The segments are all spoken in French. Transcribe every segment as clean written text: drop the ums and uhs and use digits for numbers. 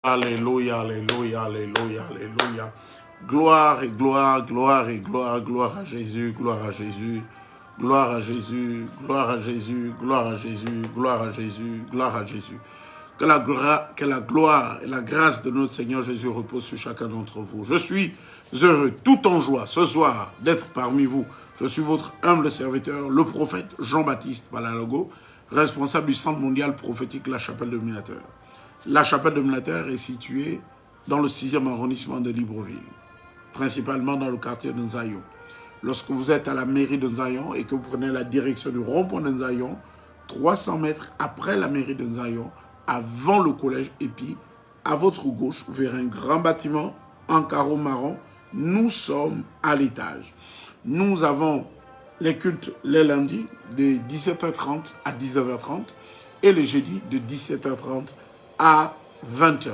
Alléluia, alléluia, alléluia, alléluia. Gloire et gloire, gloire et gloire, gloire à Jésus, gloire à Jésus, gloire à Jésus, gloire à Jésus, gloire à Jésus, gloire à Jésus, gloire à Jésus. Que la gloire et la grâce de notre Seigneur Jésus reposent sur chacun d'entre vous. Je suis heureux, tout en joie, ce soir, d'être parmi vous. Je suis votre humble serviteur, le prophète Jean-Baptiste Palalogo, responsable du Centre mondial prophétique La Chapelle de Minateur. La Chapelle de Minateur est située dans le 6e arrondissement de Libreville, principalement dans le quartier de Nzayon. Lorsque vous êtes à la mairie de Nzayon et que vous prenez la direction du rond-point de Nzayon, 300 mètres après la mairie de Nzayon, avant le collège Épi, à votre gauche, vous verrez un grand bâtiment en carreau marron. Nous sommes à l'étage. Nous avons les cultes les lundis de 17h30 à 19h30 et les jeudis de 17h30 à 20h.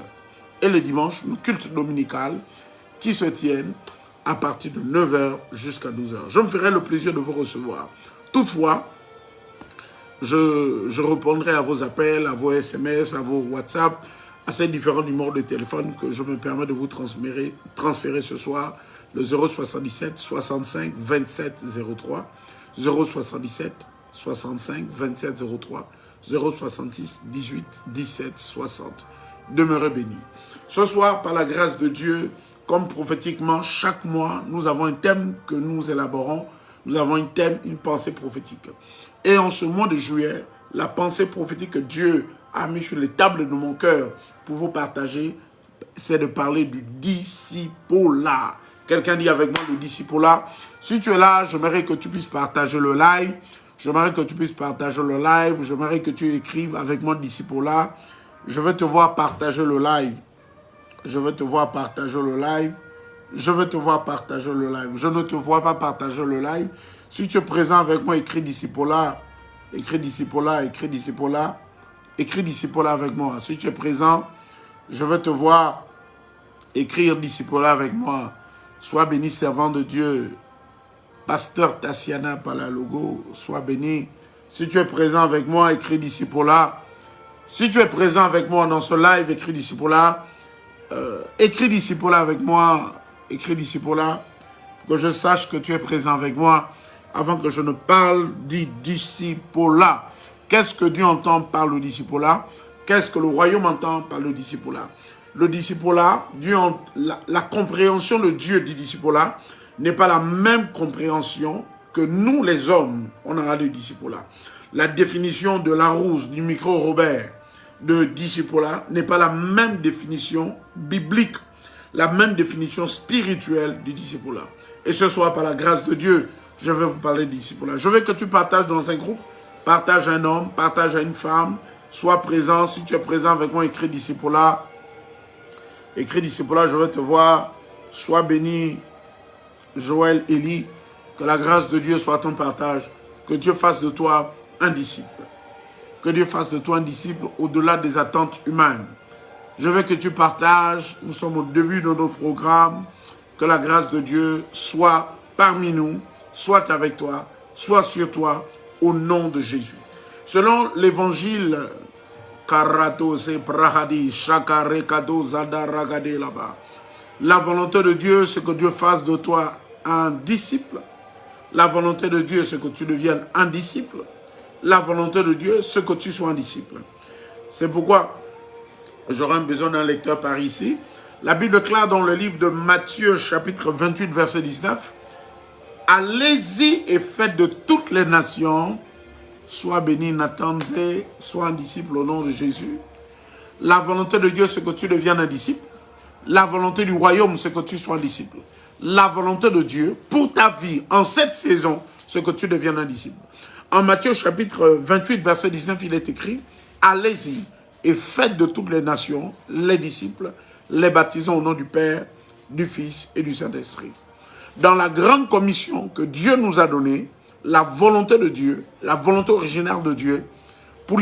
Et le dimanche, le culte dominical qui se tiennent à partir de 9h jusqu'à 12h. Je me ferai le plaisir de vous recevoir. Toutefois, je répondrai à vos appels, à vos SMS, à vos WhatsApp, à ces différents numéros de téléphone que je me permets de vous transférer ce soir, le 077 65 27 03, 077 65 27 03, 066 18 17 60. Demeurez bénis. Ce soir, par la grâce de Dieu, comme prophétiquement, chaque mois, nous avons un thème que nous élaborons. Nous avons un thème, une pensée prophétique. Et en ce mois de juillet, la pensée prophétique que Dieu a mis sur les tables de mon cœur pour vous partager, c'est de parler du discipolat. Quelqu'un dit avec moi le discipolat. Si tu es là, j'aimerais que tu puisses partager le live. J'aimerais que tu puisses partager le live. J'aimerais que tu écrives avec moi discipolat. Je veux te voir partager le live. Je veux te voir partager le live. Je veux te voir partager le live. Je ne te vois pas partager le live. Si tu es présent avec moi, écris discipolat. Écris discipolat, écris discipolat. Écris discipolat avec moi. Si tu es présent, je veux te voir écrire discipolat avec moi. Sois béni, servant de Dieu. Pasteur Tassiana Palalogo, sois béni. Si tu es présent avec moi, écris discipolat. Si tu es présent avec moi dans ce live, écris discipolat. Écris discipolat avec moi. Écris discipolat. Que je sache que tu es présent avec moi. Avant que je ne parle du discipolat. Qu'est-ce que Dieu entend par le discipolat? Qu'est-ce que le royaume entend par le discipolat? Le discipolat, la compréhension de Dieu du discipolat n'est pas la même compréhension que nous, les hommes, on aura du discipolat. La définition de Larousse, du micro-Robert, de discipolat n'est pas la même définition biblique, la même définition spirituelle du discipolat. Et ce soir, par la grâce de Dieu, je vais vous parler du discipolat. Je veux que tu partages dans un groupe, partage à un homme, partage à une femme, sois présent. Si tu es présent avec moi, écris discipolat. Écris discipolat, je veux te voir. Sois béni, Joël, Élie. Que la grâce de Dieu soit ton partage. Que Dieu fasse de toi un disciple. Que Dieu fasse de toi un disciple au-delà des attentes humaines. Je veux que tu partages. Nous sommes au début de notre programme. Que la grâce de Dieu soit parmi nous, soit avec toi, soit sur toi, au nom de Jésus. Selon l'évangile, la volonté de Dieu, c'est que Dieu fasse de toi un disciple. La volonté de Dieu, c'est que tu deviennes un disciple. La volonté de Dieu, c'est que tu sois un disciple. C'est pourquoi j'aurai besoin d'un lecteur par ici. La Bible déclare dans le livre de Matthieu, chapitre 28, verset 19, « Allez-y et faites de toutes les nations, sois béni, n'attendez, sois un disciple au nom de Jésus. » La volonté de Dieu, c'est que tu deviennes un disciple. La volonté du royaume, c'est que tu sois un disciple. La volonté de Dieu, pour ta vie, en cette saison, c'est que tu deviennes un disciple. En Matthieu, chapitre 28, verset 19, il est écrit, « Allez-y et faites de toutes les nations, les disciples, les baptisons au nom du Père, du Fils et du Saint-Esprit. » Dans la grande commission que Dieu nous a donnée, la volonté de Dieu, la volonté originaire de Dieu, pour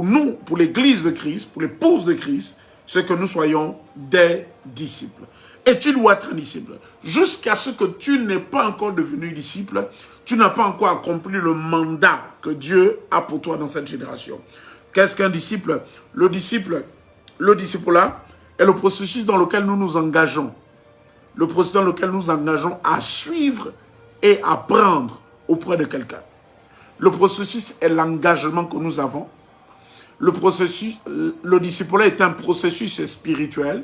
nous, pour l'Église de Christ, pour l'épouse de Christ, c'est que nous soyons des disciples. Et tu dois être un disciple. Jusqu'à ce que tu n'aies pas encore devenu disciple, tu n'as pas encore accompli le mandat que Dieu a pour toi dans cette génération. Qu'est-ce qu'un disciple? Le disciple là est le processus dans lequel nous nous engageons. Le processus dans lequel nous nous engageons à suivre et apprendre auprès de quelqu'un. Le processus est l'engagement que nous avons. Le processus, le discipulat est un processus spirituel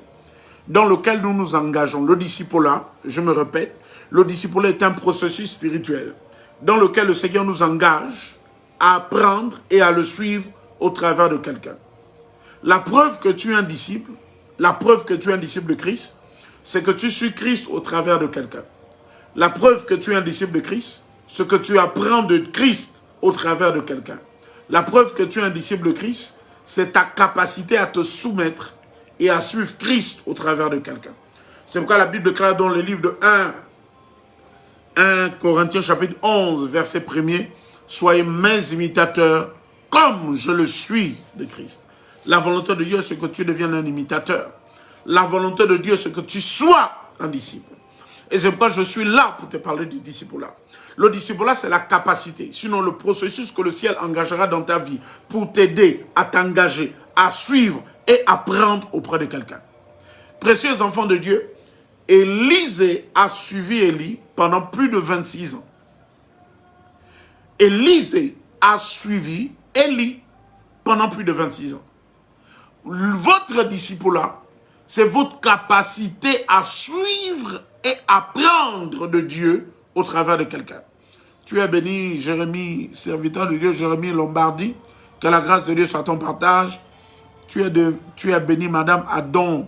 dans lequel nous nous engageons. Le discipulat, je me répète, le discipulat est un processus spirituel dans lequel le Seigneur nous engage à apprendre et à le suivre au travers de quelqu'un. La preuve que tu es un disciple, la preuve que tu es un disciple de Christ, c'est que tu suis Christ au travers de quelqu'un. La preuve que tu es un disciple de Christ, c'est que tu apprends de Christ au travers de quelqu'un. La preuve que tu es un disciple de Christ, c'est ta capacité à te soumettre et à suivre Christ au travers de quelqu'un. C'est pourquoi la Bible déclare dans le livre de 1 Corinthiens chapitre 11, verset 1er, « Soyez mes imitateurs comme je le suis de Christ. » La volonté de Dieu, c'est que tu deviennes un imitateur. La volonté de Dieu, c'est que tu sois un disciple. Et c'est pourquoi je suis là pour te parler du discipulat. Le discipulat, c'est la capacité, sinon le processus que le ciel engagera dans ta vie pour t'aider à t'engager, à suivre et apprendre auprès de quelqu'un. Précieux enfants de Dieu, Élisée a suivi Élie pendant plus de 26 ans. Élisée a suivi Élie pendant plus de 26 ans. Votre discipulat, c'est votre capacité à suivre et apprendre de Dieu au travers de quelqu'un. Tu es béni, Jérémie, serviteur de Dieu, Jérémie Lombardi. Que la grâce de Dieu soit ton partage. Tu es béni, Madame Adon.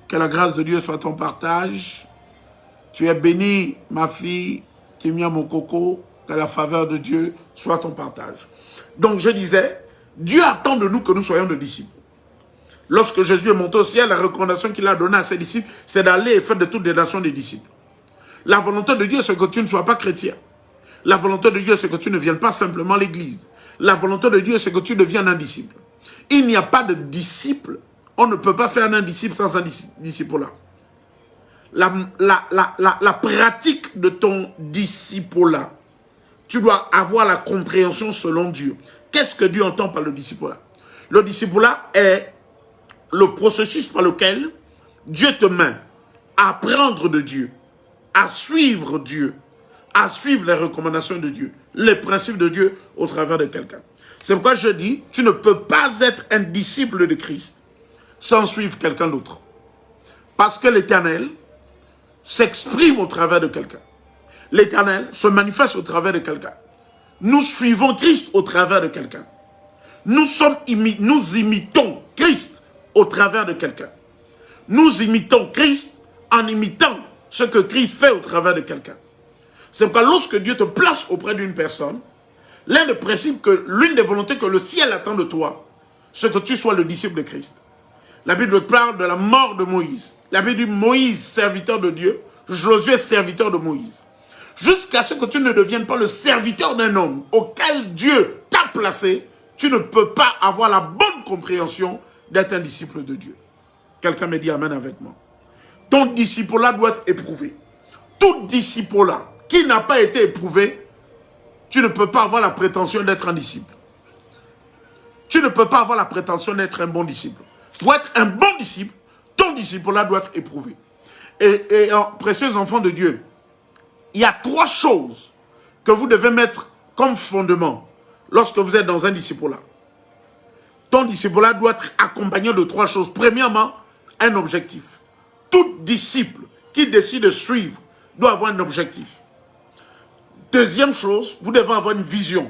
Que la grâce de Dieu soit ton partage. Tu es béni, ma fille, Kimia Mokoko. Que la faveur de Dieu soit ton partage. Donc je disais, Dieu attend de nous que nous soyons des disciples. Lorsque Jésus est monté au ciel, la recommandation qu'il a donnée à ses disciples, c'est d'aller et faire de toutes les nations des disciples. La volonté de Dieu, c'est que tu ne sois pas chrétien. La volonté de Dieu, c'est que tu ne viennes pas simplement à l'église. La volonté de Dieu, c'est que tu deviennes un disciple. Il n'y a pas de disciple. On ne peut pas faire un disciple sans un discipulat. La pratique de ton discipulat, tu dois avoir la compréhension selon Dieu. Qu'est-ce que Dieu entend par le discipulat? Le discipulat est le processus par lequel Dieu te met à apprendre de Dieu, à suivre Dieu, à suivre les recommandations de Dieu, les principes de Dieu au travers de quelqu'un. C'est pourquoi je dis, tu ne peux pas être un disciple de Christ sans suivre quelqu'un d'autre. Parce que l'Éternel s'exprime au travers de quelqu'un. L'Éternel se manifeste au travers de quelqu'un. Nous suivons Christ au travers de quelqu'un. Nous imitons Christ au travers de quelqu'un. Nous imitons Christ en imitant ce que Christ fait au travers de quelqu'un. C'est pourquoi lorsque Dieu te place auprès d'une personne, l'un des principes, l'une des volontés que le ciel attend de toi, c'est que tu sois le disciple de Christ. La Bible parle de la mort de Moïse. La Bible dit Moïse, serviteur de Dieu, Josué, serviteur de Moïse. Jusqu'à ce que tu ne deviennes pas le serviteur d'un homme auquel Dieu t'a placé, tu ne peux pas avoir la bonne compréhension d'être un disciple de Dieu. Quelqu'un me dit amen avec moi. Ton disciple-là doit être éprouvé. Tout disciple-là qui n'a pas été éprouvé, tu ne peux pas avoir la prétention d'être un disciple. Tu ne peux pas avoir la prétention d'être un bon disciple. Pour être un bon disciple, ton disciple-là doit être éprouvé. Et précieux enfants de Dieu, il y a 3 choses que vous devez mettre comme fondement lorsque vous êtes dans un disciple-là. Ton disciple-là doit être accompagné de 3 choses. Premièrement, un objectif. Tout disciple qui décide de suivre doit avoir un objectif. Deuxième chose, vous devez avoir une vision.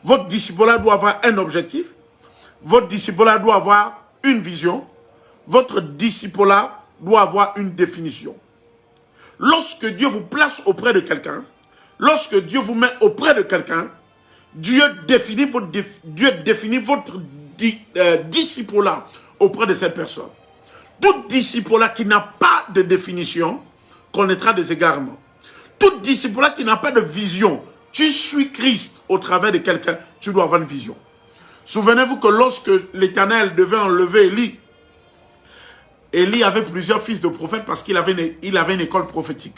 Votre disciple-là doit avoir un objectif. Votre disciple-là doit avoir une vision. Votre disciple-là doit avoir une définition. Lorsque Dieu vous place auprès de quelqu'un, lorsque Dieu vous met auprès de quelqu'un, Dieu définit votre disciple-là auprès de cette personne. Tout disciple-là qui n'a pas de définition connaîtra des égarements. Tout disciple-là qui n'a pas de vision, tu suis Christ au travers de quelqu'un, tu dois avoir une vision. Souvenez-vous que lorsque l'Éternel devait enlever Élie, Élie avait plusieurs fils de prophètes parce qu'il avait une école prophétique.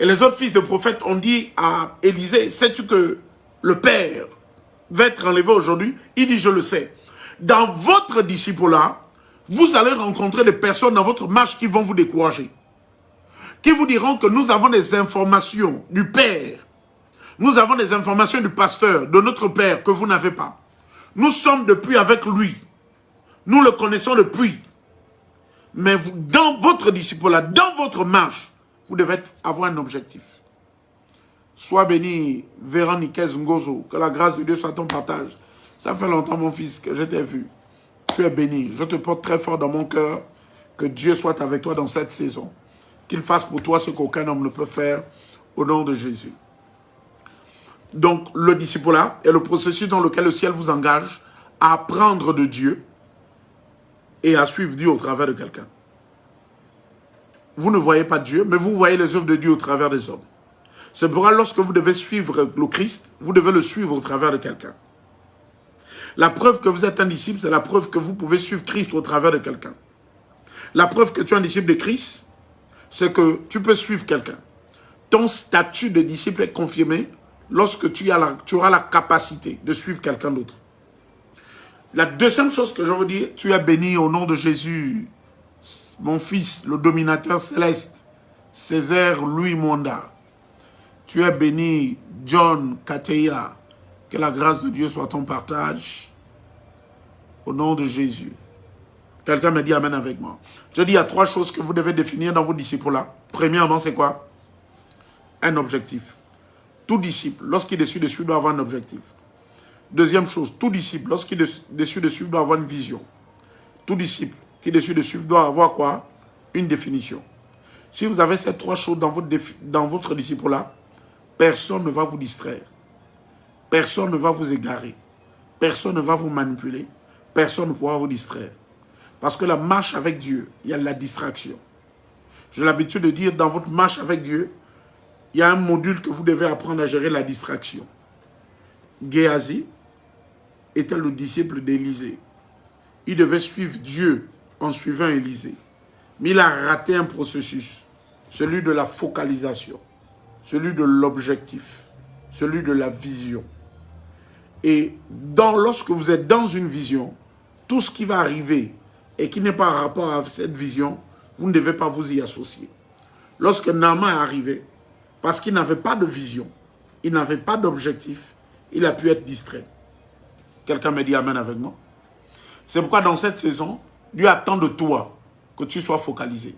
Et les autres fils de prophètes ont dit à Élisée, sais-tu que le Père va être enlevé aujourd'hui? Il dit, je le sais. Dans votre disciple-là, Vous allez rencontrer des personnes dans votre marche qui vont vous décourager. Qui vous diront que nous avons des informations du Père. Nous avons des informations du pasteur, de notre Père, que vous n'avez pas. Nous sommes depuis avec lui. Nous le connaissons depuis. Mais vous, dans votre disciple-là, dans votre marche, vous devez avoir un objectif. Sois béni, Véronique Ngozo, que la grâce de Dieu soit ton partage. Ça fait longtemps, mon fils, que je t'ai vu. Tu es béni. Je te porte très fort dans mon cœur. Que Dieu soit avec toi dans cette saison. Qu'il fasse pour toi ce qu'aucun homme ne peut faire au nom de Jésus. Donc, le disciple-là est le processus dans lequel le ciel vous engage à apprendre de Dieu et à suivre Dieu au travers de quelqu'un. Vous ne voyez pas Dieu, mais vous voyez les œuvres de Dieu au travers des hommes. C'est pourquoi lorsque vous devez suivre le Christ, vous devez le suivre au travers de quelqu'un. La preuve que vous êtes un disciple, c'est la preuve que vous pouvez suivre Christ au travers de quelqu'un. La preuve que tu es un disciple de Christ, c'est que tu peux suivre quelqu'un. Ton statut de disciple est confirmé lorsque tu auras la capacité de suivre quelqu'un d'autre. La deuxième chose que je veux dire, tu es béni au nom de Jésus, mon fils, le dominateur céleste, Césaire Louis Mwanda. Tu es béni, John Kateya. Que la grâce de Dieu soit ton partage. Au nom de Jésus. Quelqu'un me dit amen avec moi. Je dis, il y a 3 choses que vous devez définir dans vos disciples-là. Premièrement, c'est quoi? Un objectif. Tout disciple, lorsqu'il décide de suivre, doit avoir un objectif. Deuxième chose, tout disciple, lorsqu'il décide de suivre, doit avoir une vision. Tout disciple qui décide de suivre doit avoir quoi? Une définition. Si vous avez ces 3 choses dans votre disciple-là, personne ne va vous distraire. Personne ne va vous égarer. Personne ne va vous manipuler. Personne ne pourra vous distraire. Parce que la marche avec Dieu, il y a la distraction. J'ai l'habitude de dire, dans votre marche avec Dieu, il y a un module que vous devez apprendre à gérer, la distraction. Géasi était le disciple d'Élisée. Il devait suivre Dieu en suivant Élisée. Mais il a raté un processus, celui de la focalisation, celui de l'objectif, celui de la vision. Et lorsque vous êtes dans une vision, tout ce qui va arriver et qui n'est pas en rapport avec cette vision, vous ne devez pas vous y associer. Lorsque Naaman est arrivé, parce qu'il n'avait pas de vision, il n'avait pas d'objectif, il a pu être distrait. Quelqu'un me dit amen avec moi. C'est pourquoi dans cette saison, Dieu attend de toi que tu sois focalisé.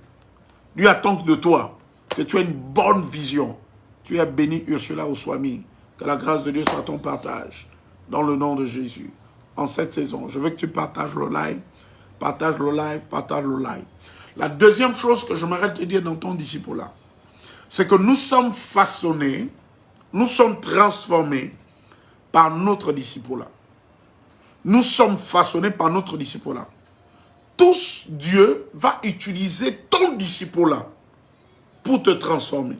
Dieu attend de toi que tu aies une bonne vision. Tu es béni Ursula Oswami. Que la grâce de Dieu soit ton partage. Dans le nom de Jésus. En cette saison, je veux que tu partages le live. Partage le live, partage le live. La deuxième chose que j'aimerais te dire dans ton disciple-là, c'est que nous sommes façonnés, nous sommes transformés par notre disciple-là. Nous sommes façonnés par notre disciple-là. Tous, Dieu va utiliser ton disciple-là pour te transformer.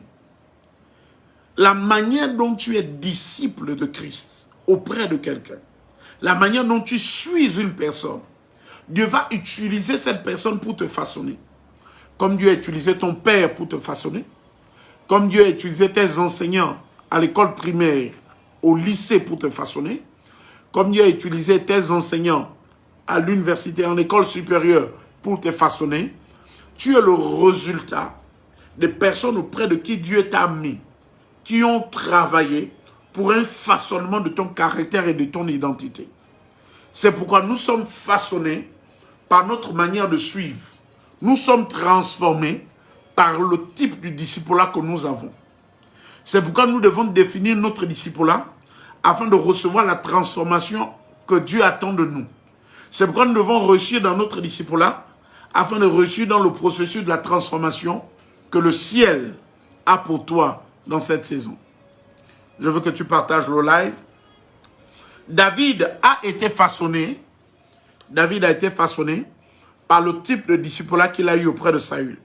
La manière dont tu es disciple de Christ auprès de quelqu'un, la manière dont tu suis une personne, Dieu va utiliser cette personne pour te façonner. Comme Dieu a utilisé ton père pour te façonner, comme Dieu a utilisé tes enseignants à l'école primaire, au lycée pour te façonner, comme Dieu a utilisé tes enseignants à l'université, en école supérieure pour te façonner, tu es le résultat des personnes auprès de qui Dieu t'a mis, qui ont travaillé pour un façonnement de ton caractère et de ton identité. C'est pourquoi nous sommes façonnés par notre manière de suivre. Nous sommes transformés par le type du disciple-là que nous avons. C'est pourquoi nous devons définir notre disciple-là afin de recevoir la transformation que Dieu attend de nous. C'est pourquoi nous devons réussir dans notre disciple-là afin de réussir dans le processus de la transformation que le ciel a pour toi dans cette saison. Je veux que tu partages le live. David a été façonné par le type de disciple-là qu'il a eu auprès de Saül.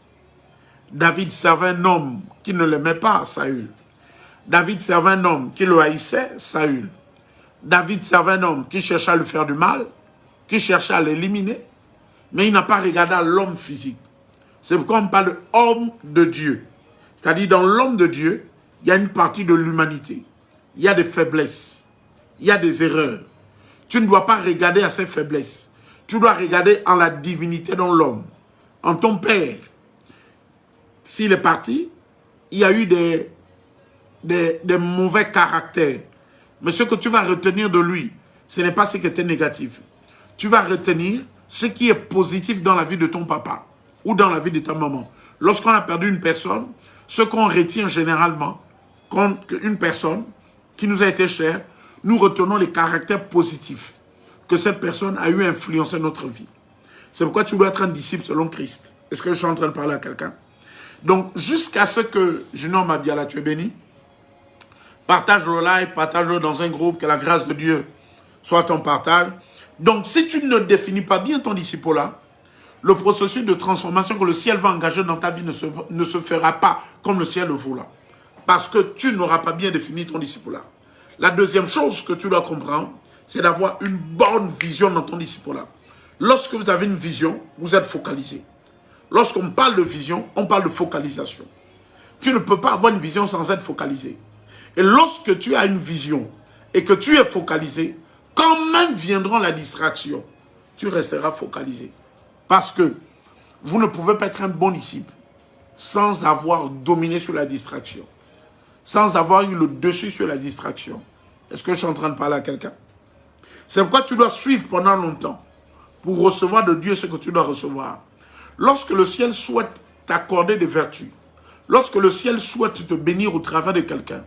David servait un homme qui ne l'aimait pas, Saül. David servait un homme qui le haïssait, Saül. David servait un homme qui cherchait à lui faire du mal, qui cherchait à l'éliminer, mais il n'a pas regardé à l'homme physique. C'est pourquoi on parle d'homme de Dieu. C'est-à-dire, dans l'homme de Dieu, il y a une partie de l'humanité. Il y a des faiblesses. Il y a des erreurs. Tu ne dois pas regarder à ces faiblesses. Tu dois regarder en la divinité dans l'homme, en ton père. S'il est parti, il y a eu des mauvais caractères. Mais ce que tu vas retenir de lui, ce n'est pas ce qui était négatif. Tu vas retenir ce qui est positif dans la vie de ton papa ou dans la vie de ta maman. Lorsqu'on a perdu une personne, ce qu'on retient généralement, quand une personne qui nous a été chère, nous retenons les caractères positifs que cette personne a eu influencé notre vie. C'est pourquoi tu dois être un disciple selon Christ. Est-ce que je suis en train de parler à quelqu'un? Donc, jusqu'à ce que Junior Mabiala, tu es béni, partage le live, partage-le dans un groupe, que la grâce de Dieu soit ton partage. Donc, si tu ne définis pas bien ton disciple-là, le processus de transformation que le ciel va engager dans ta vie ne se fera pas comme le ciel le voula. Parce que tu n'auras pas bien défini ton disciple-là. La deuxième chose que tu dois comprendre, c'est d'avoir une bonne vision dans ton disciple-là. Lorsque vous avez une vision, vous êtes focalisé. Lorsqu'on parle de vision, on parle de focalisation. Tu ne peux pas avoir une vision sans être focalisé. Et lorsque tu as une vision et que tu es focalisé, quand même viendront la distraction, tu resteras focalisé. Parce que vous ne pouvez pas être un bon disciple sans avoir dominé sur la distraction, sans avoir eu le dessus sur la distraction. Est-ce que je suis en train de parler à quelqu'un? C'est pourquoi tu dois suivre pendant longtemps pour recevoir de Dieu ce que tu dois recevoir. Lorsque le ciel souhaite t'accorder des vertus, lorsque le ciel souhaite te bénir au travers de quelqu'un,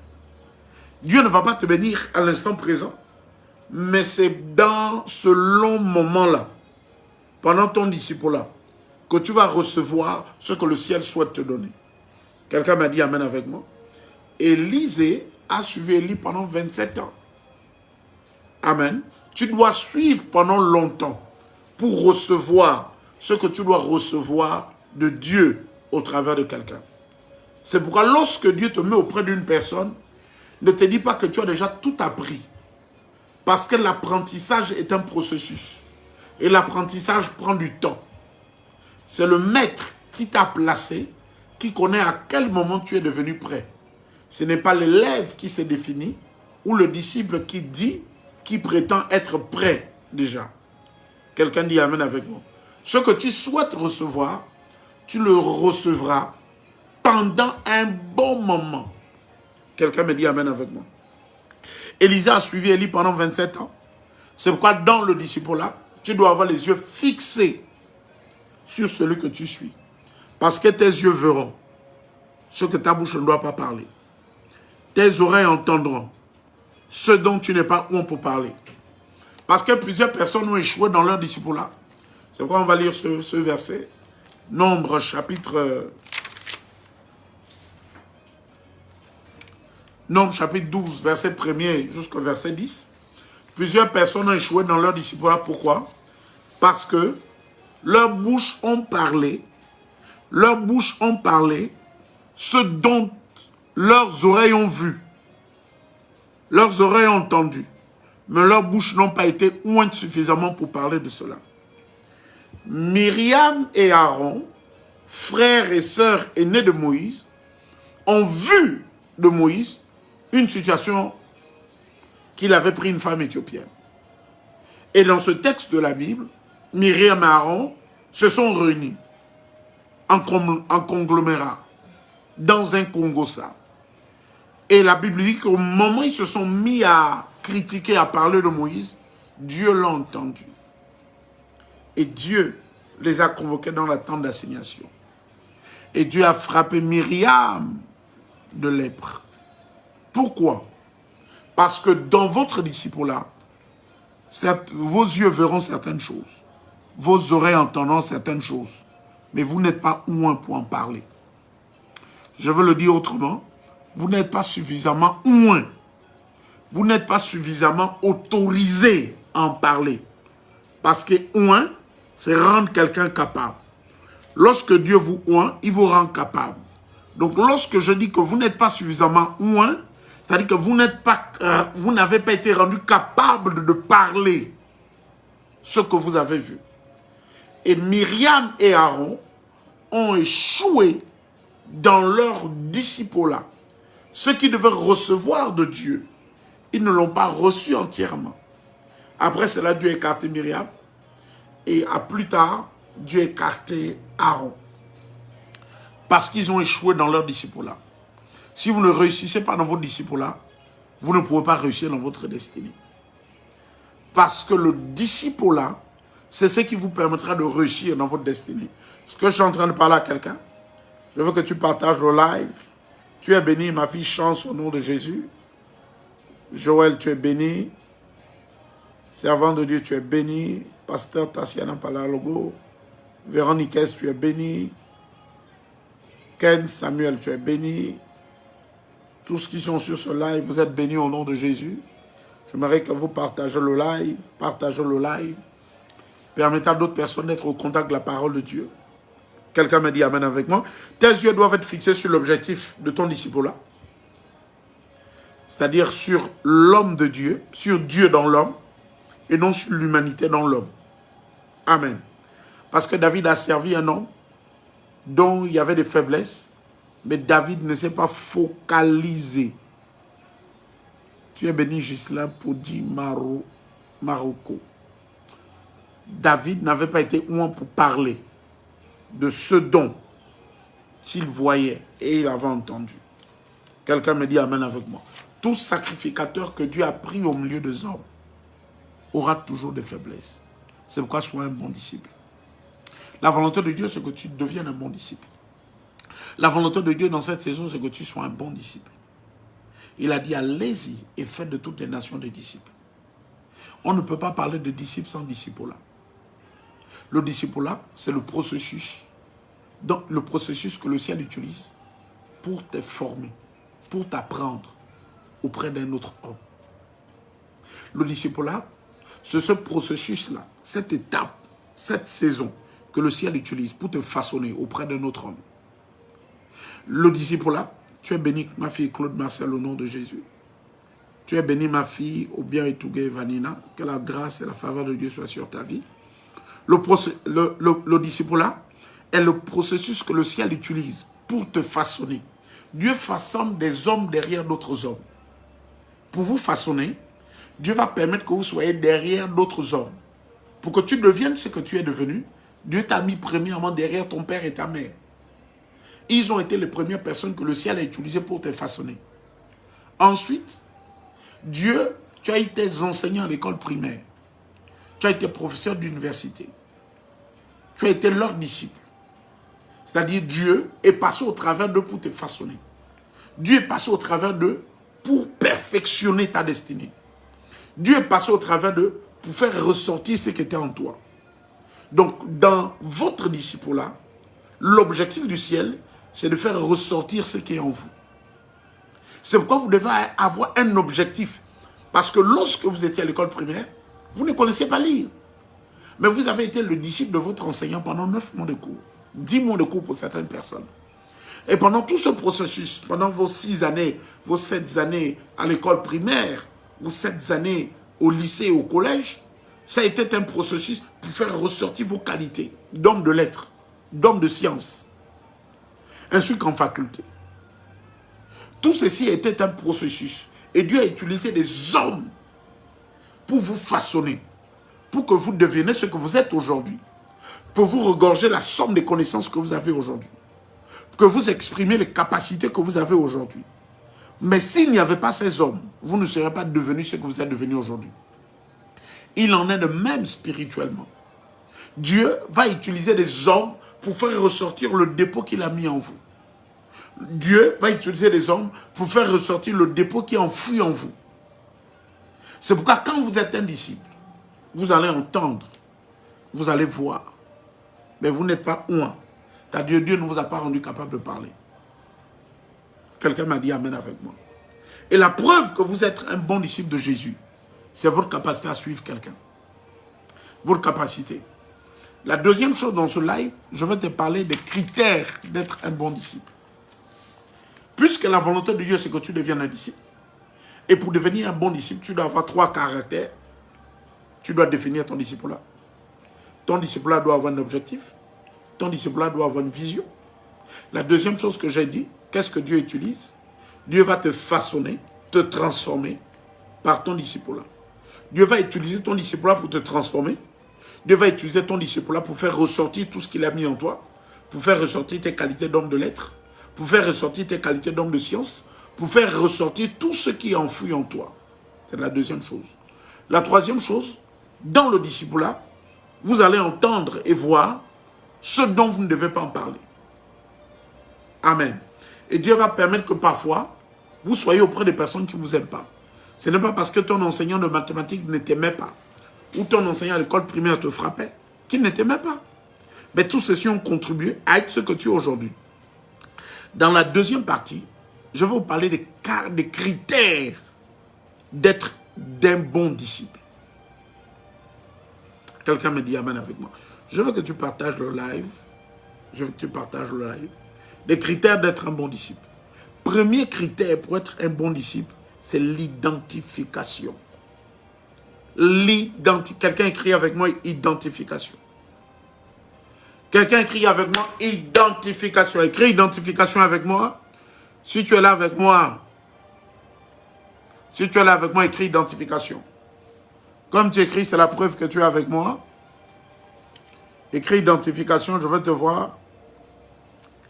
Dieu ne va pas te bénir à l'instant présent, mais c'est dans ce long moment-là, pendant ton disciple-là, que tu vas recevoir ce que le ciel souhaite te donner. Quelqu'un m'a dit amen avec moi. Élisée a suivi Élie pendant 27 ans. Amen. Tu dois suivre pendant longtemps pour recevoir ce que tu dois recevoir de Dieu au travers de quelqu'un. C'est pourquoi lorsque Dieu te met auprès d'une personne, ne te dis pas que tu as déjà tout appris. Parce que l'apprentissage est un processus. Et l'apprentissage prend du temps. C'est le maître qui t'a placé, qui connaît à quel moment tu es devenu prêt. Ce n'est pas l'élève qui se définit ou le disciple qui dit, qui prétend être prêt déjà. Quelqu'un dit amen avec moi. Ce que tu souhaites recevoir, tu le recevras pendant un bon moment. Quelqu'un me dit amen avec moi. Élisée a suivi Élie pendant 27 ans. C'est pourquoi dans le disciple-là, tu dois avoir les yeux fixés sur celui que tu suis. Parce que tes yeux verront ce que ta bouche ne doit pas parler. Tes oreilles entendront ce dont tu n'es pas où pour parler. Parce que plusieurs personnes ont échoué dans leur disciple-là. C'est pourquoi on va lire ce verset. Nombre chapitre 12, verset 1er jusqu'au verset 10. Plusieurs personnes ont échoué dans leur disciple-là. Pourquoi? Parce que leurs bouches ont parlé ce dont leurs oreilles ont vu, leurs oreilles ont entendu, mais leurs bouches n'ont pas été ointes suffisamment pour parler de cela. Myriam et Aaron, frères et sœurs aînés de Moïse, ont vu de Moïse une situation qu'il avait pris une femme éthiopienne. Et dans ce texte de la Bible, Myriam et Aaron se sont réunis en conglomérat, dans un Congossa. Et la Bible dit qu'au moment où ils se sont mis à critiquer, à parler de Moïse, Dieu l'a entendu. Et Dieu les a convoqués dans la tente d'assignation. Et Dieu a frappé Myriam de lèpre. Pourquoi? Parce que dans votre disciple-là, vos yeux verront certaines choses, vos oreilles entendront certaines choses, mais vous n'êtes pas oint pour en parler. Je veux le dire autrement, vous n'êtes pas suffisamment oint, vous n'êtes pas suffisamment autorisé à en parler. Parce que oint, c'est rendre quelqu'un capable. Lorsque Dieu vous oint, il vous rend capable. Donc lorsque je dis que vous n'êtes pas suffisamment oint, c'est-à-dire que vous n'avez pas été rendu capable de parler ce que vous avez vu. Et Myriam et Aaron ont échoué dans leur disciple-là. Ceux qui devaient recevoir de Dieu, ils ne l'ont pas reçu entièrement. Après cela, Dieu a écarté Myriam Et à plus tard, Dieu a écarté Aaron. Parce qu'ils ont échoué dans leur disciple-là. Si vous ne réussissez pas dans votre disciple-là, vous ne pouvez pas réussir dans votre destinée. Parce que le disciple-là, c'est ce qui vous permettra de réussir dans votre destinée. Est-ce que je suis en train de parler à quelqu'un? Je veux que tu partages le live. Tu es béni, ma fille, chance au nom de Jésus. Joël, tu es béni. Servant de Dieu, tu es béni. Pasteur Tassiana Palalogo. Véronique, tu es béni. Ken, Samuel, tu es béni. Tous ceux qui sont sur ce live, vous êtes bénis au nom de Jésus. J'aimerais que vous partagez le live. Partagez le live. Permettez à d'autres personnes d'être au contact de la parole de Dieu. Quelqu'un me dit amen avec moi. Tes yeux doivent être fixés sur l'objectif de ton disciple-là. C'est-à-dire sur l'homme de Dieu, sur Dieu dans l'homme, et non sur l'humanité dans l'homme. Amen. Parce que David a servi un homme dont il y avait des faiblesses, mais David ne s'est pas focalisé. Tu es béni, Gislain Podi Marocco. David n'avait pas été loin pour parler de ce dont il voyait et il avait entendu. Quelqu'un me dit amen avec moi. Tout sacrificateur que Dieu a pris au milieu des hommes aura toujours des faiblesses. C'est pourquoi sois un bon disciple. La volonté de Dieu, c'est que tu deviennes un bon disciple. La volonté de Dieu dans cette saison, c'est que tu sois un bon disciple. Il a dit, allez-y et faites de toutes les nations des disciples. On ne peut pas parler de disciples sans disciple-là. Le disciple-là, c'est le processus. Donc, le processus que le ciel utilise pour te former, pour t'apprendre auprès d'un autre homme. Le disciple-là, c'est ce processus-là, cette étape, cette saison que le ciel utilise pour te façonner auprès d'un autre homme. Le disciple-là, tu es béni, ma fille Claude Marcel, au nom de Jésus. Tu es béni, ma fille, au bien et Tougué Vanina. Que la grâce et la faveur de Dieu soient sur ta vie. Le disciple-là est le processus que le ciel utilise pour te façonner. Dieu façonne des hommes derrière d'autres hommes. Pour vous façonner, Dieu va permettre que vous soyez derrière d'autres hommes. Pour que tu deviennes ce que tu es devenu, Dieu t'a mis premièrement derrière ton père et ta mère. Ils ont été les premières personnes que le ciel a utilisées pour te façonner. Ensuite, Dieu, tu as été enseignant à l'école primaire. Tu as été professeur d'université. Tu as été leur disciple. C'est-à-dire Dieu est passé au travers d'eux pour te façonner. Dieu est passé au travers d'eux pour perfectionner ta destinée. Dieu est passé au travers d'eux pour faire ressortir ce qui était en toi. Donc, dans votre disciple-là, l'objectif du ciel, c'est de faire ressortir ce qui est en vous. C'est pourquoi vous devez avoir un objectif. Parce que lorsque vous étiez à l'école primaire, vous ne connaissiez pas lire. Mais vous avez été le disciple de votre enseignant pendant 9 mois de cours. 10 mois de cours pour certaines personnes. Et pendant tout ce processus, pendant vos 6 années, vos 7 années à l'école primaire, vos 7 années au lycée et au collège, ça a été un processus pour faire ressortir vos qualités d'homme de lettres, d'homme de science, ainsi qu'en faculté. Tout ceci était un processus. Et Dieu a utilisé des hommes pour vous façonner, pour que vous deveniez ce que vous êtes aujourd'hui, pour vous regorger la somme des connaissances que vous avez aujourd'hui, pour que vous exprimez les capacités que vous avez aujourd'hui. Mais s'il n'y avait pas ces hommes, vous ne serez pas devenus ce que vous êtes devenus aujourd'hui. Il en est de même spirituellement. Dieu va utiliser des hommes pour faire ressortir le dépôt qu'il a mis en vous. Dieu va utiliser des hommes pour faire ressortir le dépôt qui est enfoui en vous. C'est pourquoi quand vous êtes un disciple, vous allez entendre, vous allez voir, mais vous n'êtes pas un. Car Dieu ne vous a pas rendu capable de parler. Quelqu'un m'a dit amen avec moi. Et la preuve que vous êtes un bon disciple de Jésus, c'est votre capacité à suivre quelqu'un. Votre capacité. La deuxième chose dans ce live, je vais te parler des critères d'être un bon disciple. Puisque la volonté de Dieu, c'est que tu deviennes un disciple. Et pour devenir un bon disciple, tu dois avoir 3 caractères. Tu dois définir ton disciple-là. Ton disciple-là doit avoir un objectif. Ton disciple-là doit avoir une vision. La deuxième chose que j'ai dit, qu'est-ce que Dieu utilise? Dieu va te façonner, te transformer par ton disciple-là. Dieu va utiliser ton disciple-là pour te transformer. Dieu va utiliser ton disciple-là pour faire ressortir tout ce qu'il a mis en toi, pour faire ressortir tes qualités d'homme de lettres, pour faire ressortir tes qualités d'homme de science, pour faire ressortir tout ce qui est enfoui en toi. C'est la deuxième chose. La troisième chose, dans le disciple-là, vous allez entendre et voir ce dont vous ne devez pas en parler. Amen. Et Dieu va permettre que parfois, vous soyez auprès des personnes qui ne vous aiment pas. Ce n'est pas parce que ton enseignant de mathématiques ne t'aimait pas, ou ton enseignant à l'école primaire te frappait, qu'il ne t'aimait pas. Mais tous ceux-ci ont contribué à être ce que tu es aujourd'hui. Dans la deuxième partie, je vais vous parler des critères d'être d'un bon disciple. Quelqu'un me dit amen avec moi. Je veux que tu partages le live. Je veux que tu partages le live. Les critères d'être un bon disciple. Premier critère pour être un bon disciple, c'est l'identification. Quelqu'un écrit avec moi identification. Quelqu'un écrit avec moi identification. Écris identification avec moi. Si tu es là avec moi, écris identification. Comme tu écris, c'est la preuve que tu es avec moi. Écris identification, je veux te voir.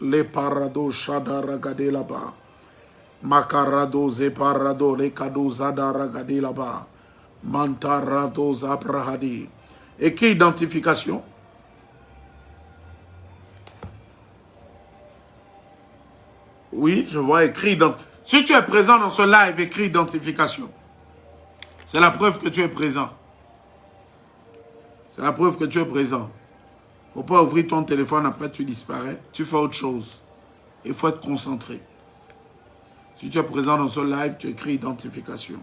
Les parado shadara gade là-bas. Makarado zeparado les kado zadara gade là-bas. Mantarado zabrahadi. Écris identification. Oui, je vois écrit identification. Si tu es présent dans ce live, écris identification. C'est la preuve que tu es présent. C'est la preuve que tu es présent. Il ne faut pas ouvrir ton téléphone, après tu disparais. Tu fais autre chose. Il faut être concentré. Si tu es présent dans ce live, tu écris identification.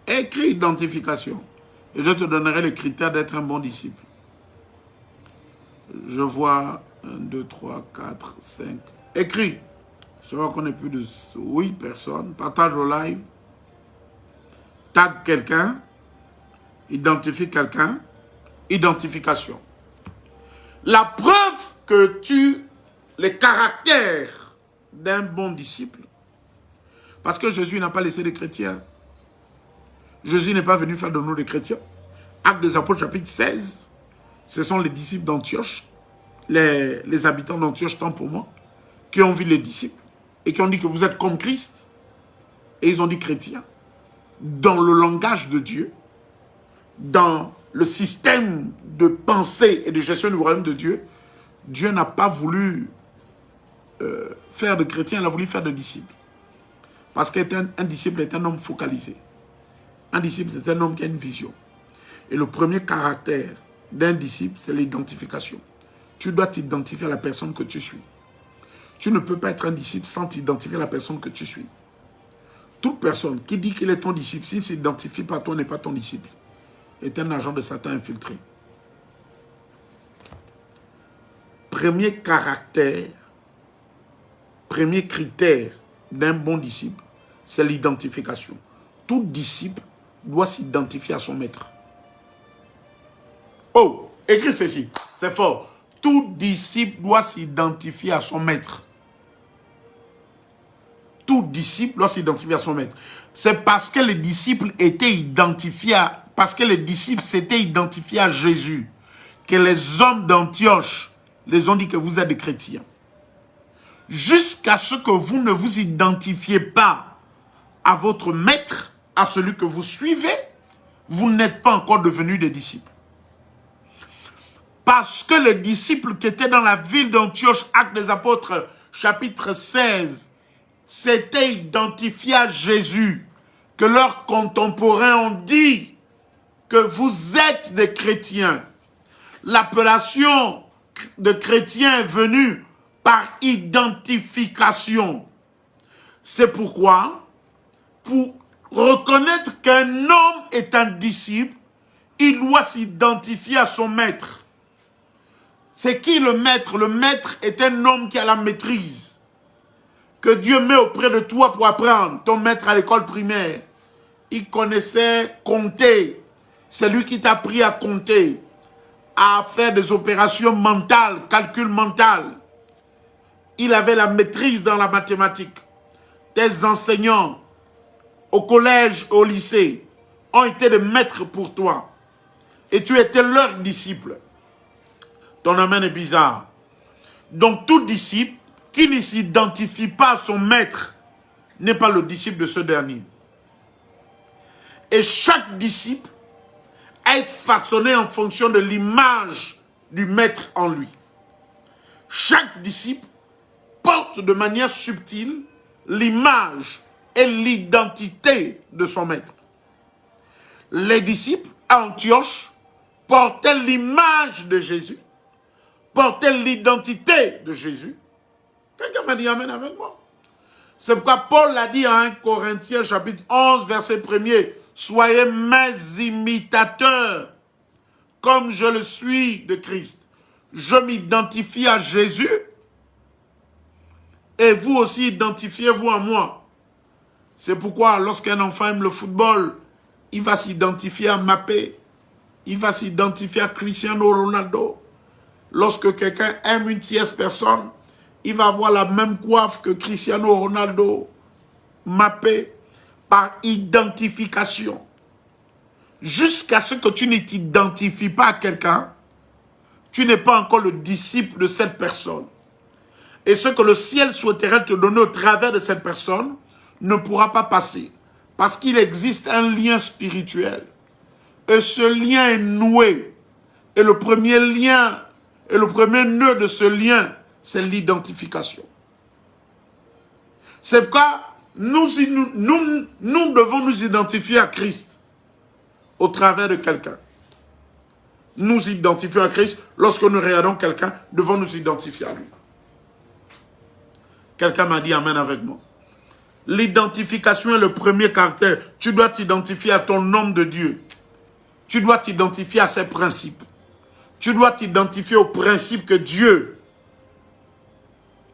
Écris identification. Et je te donnerai les critères d'être un bon disciple. Je vois 1, 2, 3, 4, 5. Écris. Je vois qu'on est plus de 8 personnes. Partage le live. Tag quelqu'un. Identifie quelqu'un. Identification. La preuve que les caractères d'un bon disciple. Parce que Jésus n'a pas laissé les chrétiens. Jésus n'est pas venu faire de nous des chrétiens. Actes des Apôtres chapitre 16. Ce sont les disciples d'Antioche. Les habitants d'Antioche, tant pour moi, qui ont vu les disciples et qui ont dit que vous êtes comme Christ. Et ils ont dit chrétiens. Dans le langage de Dieu, dans le système de pensée et de gestion du royaume de Dieu, Dieu n'a pas voulu faire de chrétiens, il a voulu faire de disciples. Parce qu'un disciple est un homme focalisé. Un disciple est un homme qui a une vision. Et le premier caractère d'un disciple, c'est l'identification. Tu dois t'identifier à la personne que tu suis. Tu ne peux pas être un disciple sans t'identifier à la personne que tu suis. Toute personne qui dit qu'il est ton disciple, s'il ne s'identifie pas, toi n'est pas ton disciple, est un agent de Satan infiltré. Premier caractère, premier critère d'un bon disciple, c'est l'identification. Tout disciple doit s'identifier à son maître. Oh, écris ceci, c'est fort. Tout disciple doit s'identifier à son maître. Tout disciple doit s'identifier à son maître. C'est parce que les disciples étaient identifiés parce que les disciples s'étaient identifiés à Jésus que les hommes d'Antioche les ont dit que vous êtes des chrétiens. Jusqu'à ce que vous ne vous identifiez pas à votre maître, à celui que vous suivez, vous n'êtes pas encore devenus des disciples. Parce que les disciples qui étaient dans la ville d'Antioche, Actes des Apôtres, chapitre 16, s'étaient identifiés à Jésus, que leurs contemporains ont dit que vous êtes des chrétiens. L'appellation de chrétien est venue par identification. C'est pourquoi, pour reconnaître qu'un homme est un disciple, il doit s'identifier à son maître. C'est qui le maître? Le maître est un homme qui a la maîtrise, que Dieu met auprès de toi pour apprendre. Ton maître à l'école primaire, il connaissait compter. C'est lui qui t'a appris à compter, à faire des opérations mentales, calcul mental. Il avait la maîtrise dans la mathématique. Tes enseignants, au collège, au lycée, ont été des maîtres pour toi. Et tu étais leur disciple. Ton amen est bizarre. Donc tout disciple qui ne s'identifie pas à son maître n'est pas le disciple de ce dernier. Et chaque disciple est façonné en fonction de l'image du maître en lui. Chaque disciple porte de manière subtile l'image et l'identité de son maître. Les disciples à Antioche portaient l'image de Jésus, portaient l'identité de Jésus. Quelqu'un m'a dit amen avec moi. C'est pourquoi Paul l'a dit à 1 Corinthiens chapitre 11 verset 1er. Soyez mes imitateurs comme je le suis de Christ. Je m'identifie à Jésus et vous aussi identifiez-vous à moi. C'est pourquoi lorsqu'un enfant aime le football, il va s'identifier à Mbappé, il va s'identifier à Cristiano Ronaldo. Lorsque quelqu'un aime une tierce personne, il va avoir la même coiffe que Cristiano Ronaldo, Mbappé, par identification. Jusqu'à ce que tu ne t'identifies pas à quelqu'un, tu n'es pas encore le disciple de cette personne. Et ce que le ciel souhaiterait te donner au travers de cette personne ne pourra pas passer. Parce qu'il existe un lien spirituel. Et ce lien est noué. Et le premier lien, et le premier nœud de ce lien, c'est l'identification. C'est pourquoi nous devons nous identifier à Christ au travers de quelqu'un. Nous identifions à Christ. Lorsque nous regardons quelqu'un, devons nous identifier à lui. Quelqu'un m'a dit amen avec moi. L'identification est le premier caractère. Tu dois t'identifier à ton homme de Dieu. Tu dois t'identifier à ses principes. Tu dois t'identifier aux principes que Dieu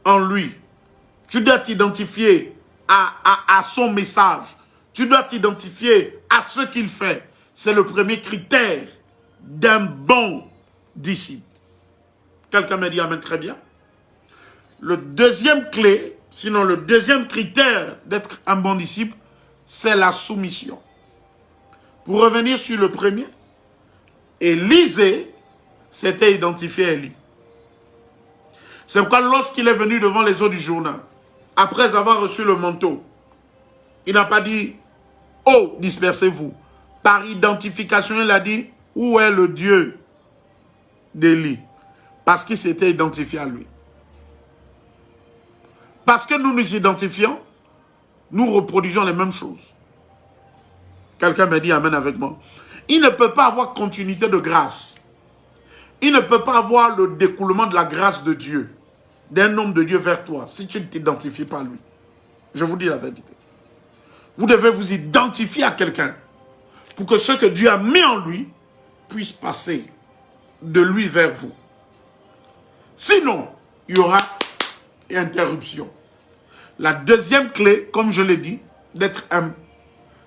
en lui. Tu dois t'identifier à son message. Tu dois t'identifier à ce qu'il fait. C'est le premier critère d'un bon disciple. Quelqu'un m'a dit amen, très bien. Le deuxième clé, sinon le deuxième critère d'être un bon disciple, c'est la soumission. Pour revenir sur le premier, Élisée s'était identifié à Élie. C'est pourquoi lorsqu'il est venu devant les eaux du Jourdain, après avoir reçu le manteau, il n'a pas dit « Oh, dispersez-vous ». Par identification, il a dit « Où est le Dieu d'Élie » parce qu'il s'était identifié à lui. Parce que nous nous identifions, nous reproduisons les mêmes choses. Quelqu'un m'a dit amen avec moi. Il ne peut pas avoir continuité de grâce. Il ne peut pas avoir le découlement de la grâce de Dieu, d'un homme de Dieu vers toi, si tu ne t'identifies pas à lui. Je vous dis la vérité. Vous devez vous identifier à quelqu'un pour que ce que Dieu a mis en lui puisse passer de lui vers vous. Sinon, il y aura interruption. La deuxième clé, comme je l'ai dit,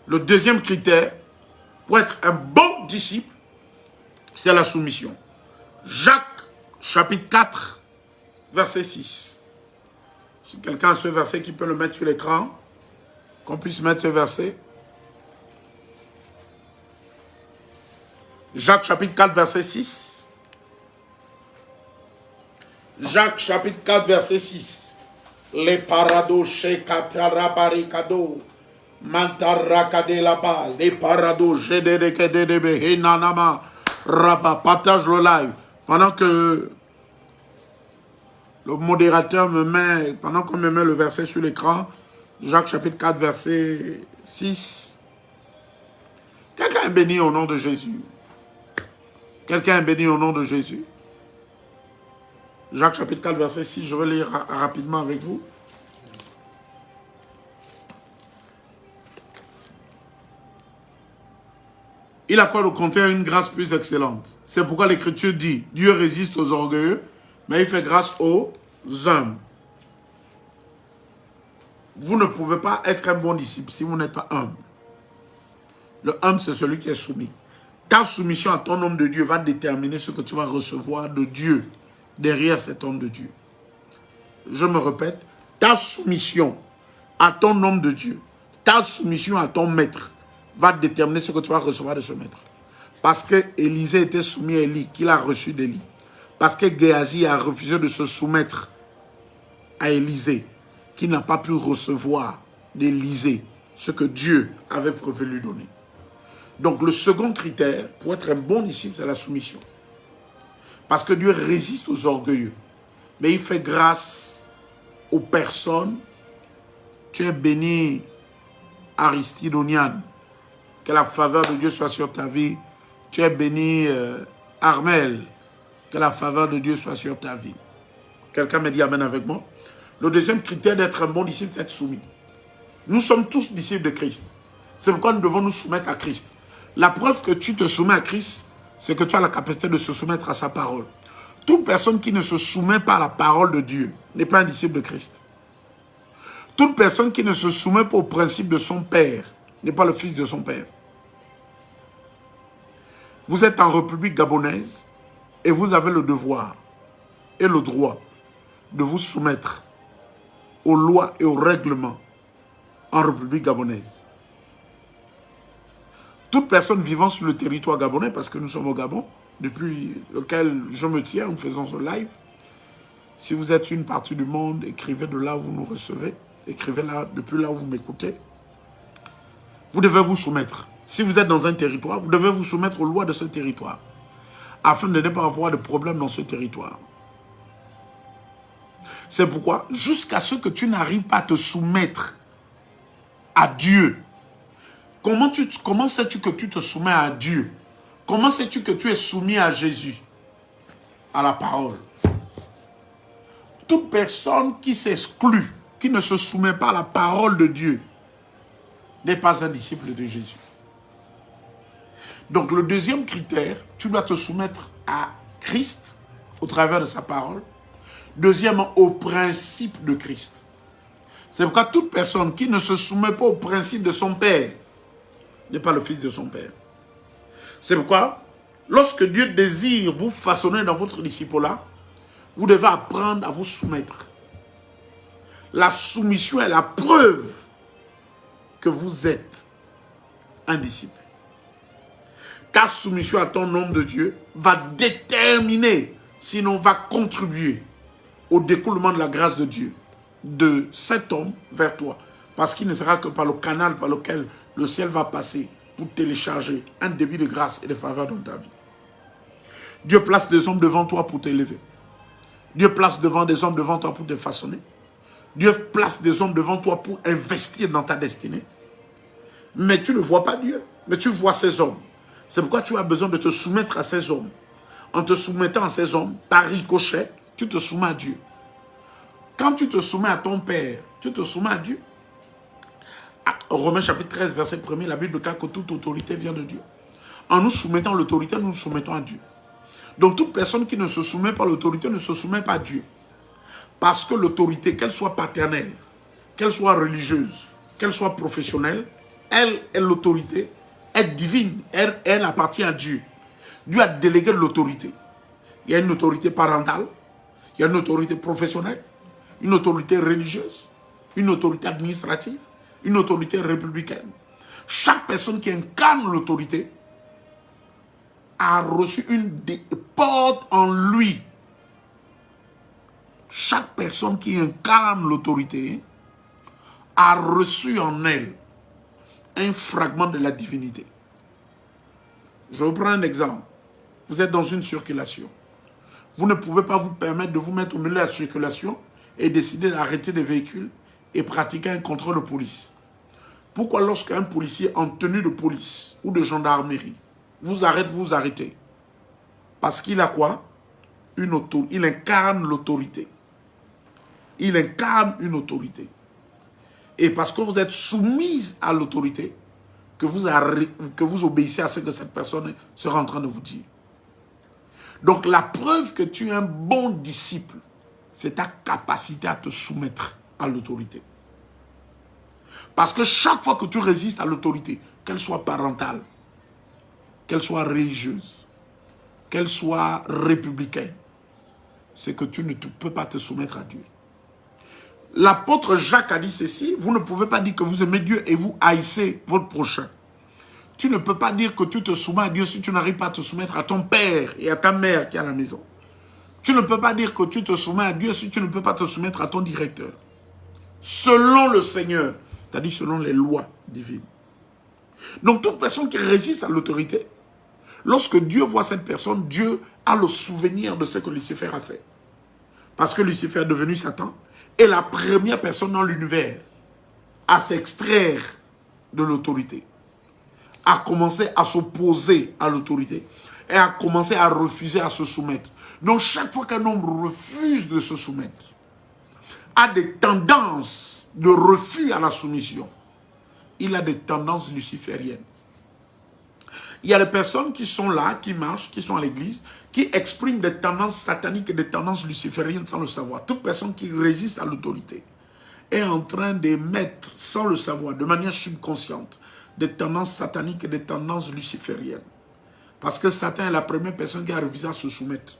le deuxième critère pour être un bon disciple, c'est la soumission. Jacques, chapitre 4, verset 6. Si quelqu'un a ce verset qui peut le mettre sur l'écran, qu'on puisse mettre ce verset. Jacques, chapitre 4, verset 6. Jacques, chapitre 4, verset 6. Les parados chez Katarabarikado, Mantarakade là-bas, les parados, Gédédékédédébé, Hénanama, Rabba, partage le live. Pendant que le modérateur me met, pendant qu'on me met le verset sur l'écran, Jacques, chapitre 4, verset 6. Quelqu'un est béni au nom de Jésus. Quelqu'un est béni au nom de Jésus. Jacques chapitre 4, verset 6, je vais lire rapidement avec vous. Il accorde au contraire une grâce plus excellente. C'est pourquoi l'Écriture dit, Dieu résiste aux orgueilleux, mais il fait grâce aux humbles. Vous ne pouvez pas être un bon disciple si vous n'êtes pas humble. Le humble, c'est celui qui est soumis. Ta soumission à ton homme de Dieu va déterminer ce que tu vas recevoir de Dieu derrière cet homme de Dieu. Je me répète, ta soumission à ton homme de Dieu, ta soumission à ton maître va déterminer ce que tu vas recevoir de ce maître. Parce que Élisée était soumis à Élie, qu'il a reçu d'Élie. Parce que Géasi a refusé de se soumettre à Élisée, qui n'a pas pu recevoir d'Élisée ce que Dieu avait prévu lui donner. Donc le second critère, pour être un bon disciple, c'est la soumission. Parce que Dieu résiste aux orgueilleux. Mais il fait grâce aux personnes. Tu es béni, Aristidonian. Que la faveur de Dieu soit sur ta vie. Tu es béni, Armel. Que la faveur de Dieu soit sur ta vie. Quelqu'un me dit amen avec moi. Le deuxième critère d'être un bon disciple, c'est être soumis. Nous sommes tous disciples de Christ. C'est pourquoi nous devons nous soumettre à Christ. La preuve que tu te soumets à Christ, c'est que tu as la capacité de se soumettre à sa parole. Toute personne qui ne se soumet pas à la parole de Dieu n'est pas un disciple de Christ. Toute personne qui ne se soumet pas au principe de son père n'est pas le fils de son père. Vous êtes en République gabonaise et vous avez le devoir et le droit de vous soumettre aux lois et aux règlements en République gabonaise. Toute personne vivant sur le territoire gabonais, parce que nous sommes au Gabon, depuis lequel je me tiens, nous faisons ce live. Si vous êtes une partie du monde, écrivez de là où vous nous recevez. Écrivez là, depuis là où vous m'écoutez. Vous devez vous soumettre. Si vous êtes dans un territoire, vous devez vous soumettre aux lois de ce territoire, afin de ne pas avoir de problème dans ce territoire. C'est pourquoi, jusqu'à ce que tu n'arrives pas à te soumettre à Dieu, comment sais-tu que tu te soumets à Dieu? Comment sais-tu que tu es soumis à Jésus? À la parole. Toute personne qui s'exclut, qui ne se soumet pas à la parole de Dieu, n'est pas un disciple de Jésus. Donc le deuxième critère, tu dois te soumettre à Christ au travers de sa parole. Deuxièmement, au principe de Christ. C'est pourquoi toute personne qui ne se soumet pas au principe de son Père n'est pas le fils de son Père. C'est pourquoi, lorsque Dieu désire vous façonner dans votre disciple-là, vous devez apprendre à vous soumettre. La soumission est la preuve que vous êtes un disciple. Ta soumission à ton homme de Dieu va déterminer, sinon va contribuer au découlement de la grâce de Dieu, de cet homme vers toi. Parce qu'il ne sera que par le canal par lequel le ciel va passer pour télécharger un débit de grâce et de faveur dans ta vie. Dieu place des hommes devant toi pour t'élever. Dieu place des hommes devant toi pour te façonner. Dieu place des hommes devant toi pour investir dans ta destinée. Mais tu ne vois pas Dieu, mais tu vois ces hommes. C'est pourquoi tu as besoin de te soumettre à ces hommes. En te soumettant à ces hommes, par ricochet, tu te soumets à Dieu. Quand tu te soumets à ton Père, tu te soumets à Dieu. Romains chapitre 13, verset 1er, la Bible déclare que toute autorité vient de Dieu. En nous soumettant à l'autorité, nous nous soumettons à Dieu. Donc toute personne qui ne se soumet pas à l'autorité ne se soumet pas à Dieu. Parce que l'autorité, qu'elle soit paternelle, qu'elle soit religieuse, qu'elle soit professionnelle, elle est l'autorité, elle est divine, elle appartient à Dieu. Dieu a délégué l'autorité. Il y a une autorité parentale, il y a une autorité professionnelle, une autorité religieuse, une autorité administrative, une autorité républicaine. Chaque personne qui incarne l'autorité a reçu porte en lui. Chaque personne qui incarne l'autorité a reçu en elle un fragment de la divinité. Je vous prends un exemple. Vous êtes dans une circulation. Vous ne pouvez pas vous permettre de vous mettre au milieu de la circulation et décider d'arrêter les véhicules et pratiquer un contrôle de police. Pourquoi lorsqu'un policier en tenue de police ou de gendarmerie vous arrête, vous arrêtez? Parce qu'il a quoi? Une autorité. Il incarne l'autorité. Il incarne une autorité. Et parce que vous êtes soumise à l'autorité, que vous obéissez à ce que cette personne sera en train de vous dire. Donc la preuve que tu es un bon disciple, c'est ta capacité à te soumettre à l'autorité. Parce que chaque fois que tu résistes à l'autorité, qu'elle soit parentale, qu'elle soit religieuse, qu'elle soit républicaine, c'est que tu ne peux pas te soumettre à Dieu. L'apôtre Jacques a dit ceci, vous ne pouvez pas dire que vous aimez Dieu et vous haïssez votre prochain. Tu ne peux pas dire que tu te soumets à Dieu si tu n'arrives pas à te soumettre à ton père et à ta mère qui est à la maison. Tu ne peux pas dire que tu te soumets à Dieu si tu ne peux pas te soumettre à ton directeur. Selon le Seigneur, c'est-à-dire selon les lois divines. Donc toute personne qui résiste à l'autorité, lorsque Dieu voit cette personne, Dieu a le souvenir de ce que Lucifer a fait. Parce que Lucifer est devenu Satan, est la première personne dans l'univers à s'extraire de l'autorité, à commencer à s'opposer à l'autorité et à commencer à refuser à se soumettre. Donc chaque fois qu'un homme refuse de se soumettre, a des tendances de refus à la soumission, il a des tendances lucifériennes. Il y a des personnes qui sont là, qui marchent, qui sont à l'église, qui expriment des tendances sataniques et des tendances lucifériennes sans le savoir. Toute personne qui résiste à l'autorité est en train d'émettre, sans le savoir, de manière subconsciente, des tendances sataniques et des tendances lucifériennes. Parce que Satan est la première personne qui a refusé à se soumettre.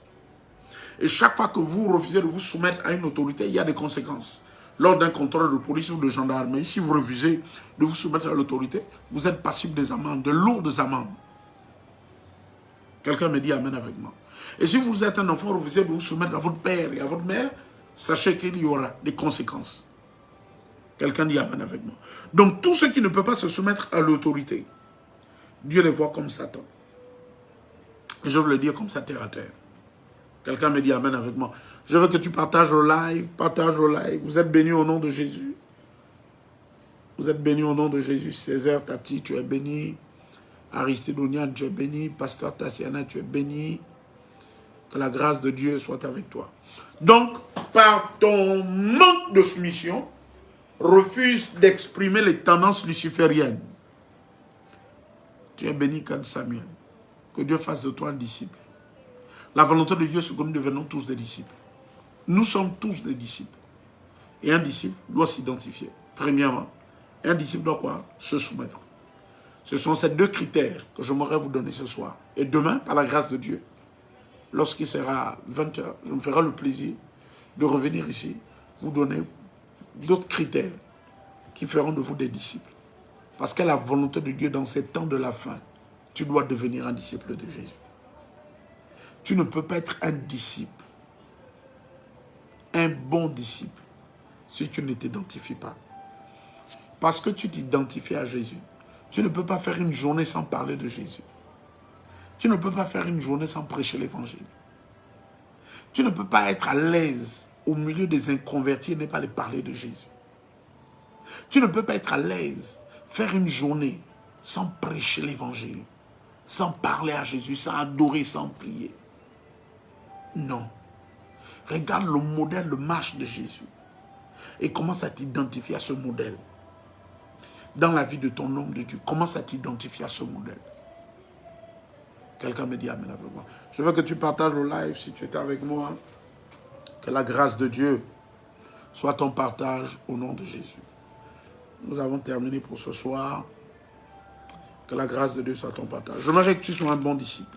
Et chaque fois que vous refusez de vous soumettre à une autorité, il y a des conséquences. Lors d'un contrôle de police ou de gendarmerie, si vous refusez de vous soumettre à l'autorité, vous êtes passible des amendes, de lourdes amendes. Quelqu'un me dit amen avec moi. Et si vous êtes un enfant, refusez de vous soumettre à votre père et à votre mère, sachez qu'il y aura des conséquences. Quelqu'un dit amen avec moi. Donc tous ceux qui ne peuvent pas se soumettre à l'autorité, Dieu les voit comme Satan. Et je veux le dire comme ça terre à terre. Quelqu'un me dit amen avec moi. Je veux que tu partages au live, partage au live. Vous êtes bénis au nom de Jésus. Vous êtes bénis au nom de Jésus. Césaire, Tati, tu es béni. Aristide Onian, tu es béni. Pasteur Tassiana, tu es béni. Que la grâce de Dieu soit avec toi. Donc, par ton manque de soumission, refuse d'exprimer les tendances lucifériennes. Tu es béni, Kan Samuel. Que Dieu fasse de toi un disciple. La volonté de Dieu, c'est que nous devenons tous des disciples. Nous sommes tous des disciples. Et un disciple doit s'identifier. Premièrement, un disciple doit quoi? Se soumettre. Ce sont ces deux critères que j'aimerais vous donner ce soir. Et demain, par la grâce de Dieu, lorsqu'il sera 20 h, je me ferai le plaisir de revenir ici, vous donner d'autres critères qui feront de vous des disciples. Parce que la volonté de Dieu dans ces temps de la fin, tu dois devenir un disciple de Jésus. Tu ne peux pas être un disciple, un bon disciple, si tu ne t'identifies pas. Parce que tu t'identifies à Jésus. Tu ne peux pas faire une journée sans parler de Jésus. Tu ne peux pas faire une journée sans prêcher l'évangile. Tu ne peux pas être à l'aise au milieu des inconvertis et ne pas les parler de Jésus. Tu ne peux pas être à l'aise, faire une journée sans prêcher l'évangile, sans parler à Jésus, sans adorer, sans prier. Non. Regarde le modèle de marche de Jésus et commence à t'identifier à ce modèle. Dans la vie de ton homme de Dieu, commence à t'identifier à ce modèle. Quelqu'un me dit amen avec moi. Je veux que tu partages au live si tu étais avec moi. Que la grâce de Dieu soit ton partage au nom de Jésus. Nous avons terminé pour ce soir. Que la grâce de Dieu soit ton partage. J'aimerais que tu sois un bon disciple.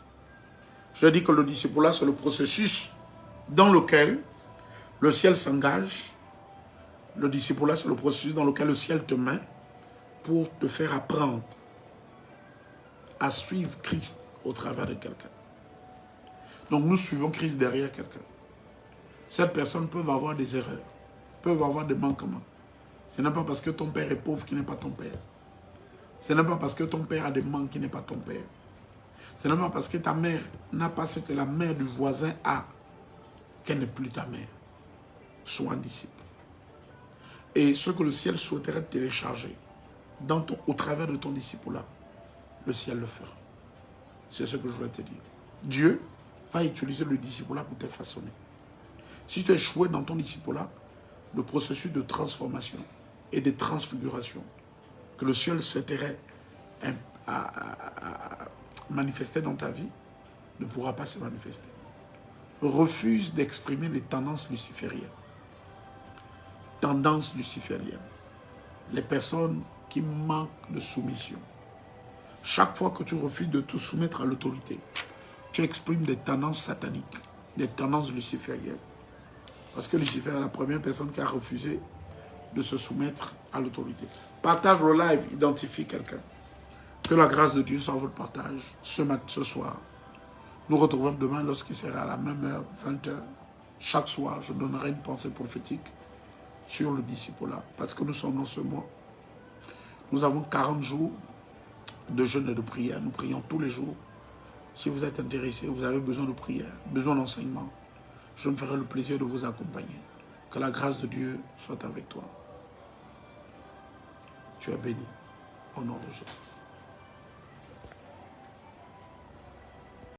Je dis que le disciple-là, c'est le processus dans lequel le ciel s'engage. Le disciple-là, c'est le processus dans lequel le ciel te met pour te faire apprendre à suivre Christ au travers de quelqu'un. Donc nous suivons Christ derrière quelqu'un. Cette personne peut avoir des erreurs, peut avoir des manquements. Ce n'est pas parce que ton père est pauvre qu'il n'est pas ton père. Ce n'est pas parce que ton père a des manques qu'il n'est pas ton père. Ce n'est pas parce que ta mère n'a pas ce que la mère du voisin a qu'elle n'est plus ta mère. Sois un disciple. Et ce que le ciel souhaiterait télécharger au travers de ton disciple-là, le ciel le fera. C'est ce que je voulais te dire. Dieu va utiliser le disciple-là pour te façonner. Si tu es échoué dans ton disciple-là, le processus de transformation et de transfiguration que le ciel souhaiterait manifester dans ta vie ne pourra pas se manifester. Refuse d'exprimer les tendances lucifériennes. Tendances lucifériennes. Les personnes qui manquent de soumission. Chaque fois que tu refuses de te soumettre à l'autorité, tu exprimes des tendances sataniques, des tendances lucifériennes. Parce que Lucifer est la première personne qui a refusé de se soumettre à l'autorité. Partage le live, identifie quelqu'un. Que la grâce de Dieu soit votre partage ce soir. Nous retrouvons demain lorsqu'il sera à la même heure, 20 h. Chaque soir, je donnerai une pensée prophétique sur le disciple-là. Parce que nous sommes dans ce mois. Nous avons 40 jours de jeûne et de prière. Nous prions tous les jours. Si vous êtes intéressé, vous avez besoin de prière, besoin d'enseignement, je me ferai le plaisir de vous accompagner. Que la grâce de Dieu soit avec toi. Tu es béni. Au nom de Jésus.